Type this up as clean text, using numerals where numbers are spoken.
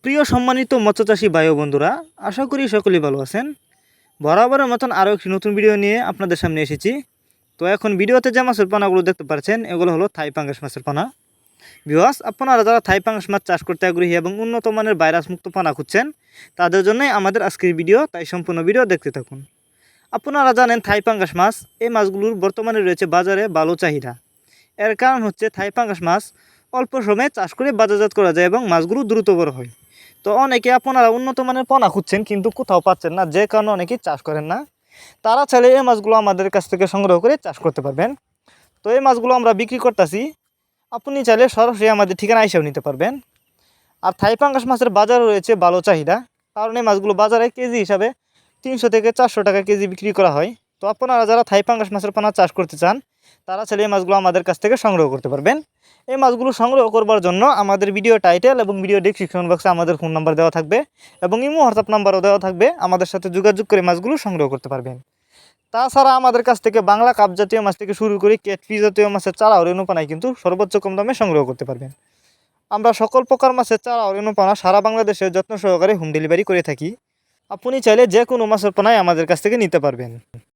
প্রিয় সম্মানিত মৎস্যচাষী ভাই ও বন্ধুরা, আশা করি সকলেই ভালো আছেন। বরাবরের মতন আরও একটি নতুন ভিডিও নিয়ে আপনাদের সামনে এসেছি। তো এখন ভিডিওতে যে মাছের পানাগুলো দেখতে পাচ্ছেন এগুলো হলো থাই পাঙ্গাস মাছের পানা। ভিউয়ার্স, আপনারা যারা থাই পাঙ্গাস মাছ চাষ করতে আগ্রহী এবং উন্নত মানের ভাইরাস মুক্ত পানা খুঁজছেন তাদের জন্যই আমাদের আজকের ভিডিও, তাই সম্পূর্ণ ভিডিও দেখতে থাকুন। আপনারা জানেন থাই পাঙ্গাস মাছ এই মাছগুলোর বর্তমানে রয়েছে বাজারে ভালো চাহিদা। এর কারণ হচ্ছে থাই পাঙ্গাস মাছ অল্প সময়ে চাষ করে বাজারজাত করা যায় এবং মাছগুলো দ্রুত বড় হয়। তো অনেকে আপনারা উন্নত মানের পোনা খুঁজছেন কিন্তু কোথাও পাচ্ছেন না, যে কারণে অনেকেই চাষ করেন না। তারা চাইলে এই মাছগুলো আমাদের কাছ থেকে সংগ্রহ করে চাষ করতে পারবেন। তো এই মাছগুলো আমরা বিক্রি করতেছি, আপনি চাইলে সরাসরি আমাদের ঠিকানা এসেও নিতে পারবেন। আর থাই পাঙ্গাস মাছের বাজারে রয়েছে ভালো চাহিদা, কারণ এই মাছগুলো বাজারে কেজি হিসাবে 300 থেকে 400 টাকা কেজি বিক্রি করা হয়। তো আপনারা যারা থাই পাঙ্গাস মাছের পোনা চাষ করতে চান তারা চাইলে এই মাছগুলো আমাদের কাছ থেকে সংগ্রহ করতে পারবেন। এই মাছগুলো সংগ্রহ করবার জন্য আমাদের ভিডিও টাইটেল এবং ভিডিও ডেসক্রিপশন বক্সে আমাদের ফোন নাম্বার দেওয়া থাকবে এবং ইমো হোয়াটসঅ্যাপ নাম্বারও দেওয়া থাকবে। আমাদের সাথে যোগাযোগ করে মাছগুলো সংগ্রহ করতে পারবেন। তাছাড়া আমাদের কাছ থেকে বাংলা কাপ জাতীয় মাছ থেকে শুরু করে ক্যাটফিশ জাতীয় মাছের চারা ও রেণুপানায় কিন্তু সর্বোচ্চ কম দামে সংগ্রহ করতে পারবেন। আমরা সকল প্রকার মাছের চারা ও রেণুপানা সারা বাংলাদেশে যত্ন সহকারে হোম ডেলিভারি করে থাকি। আপনি চাইলে যে কোনো মাছের পোনাই আমাদের কাছ থেকে নিতে পারবেন।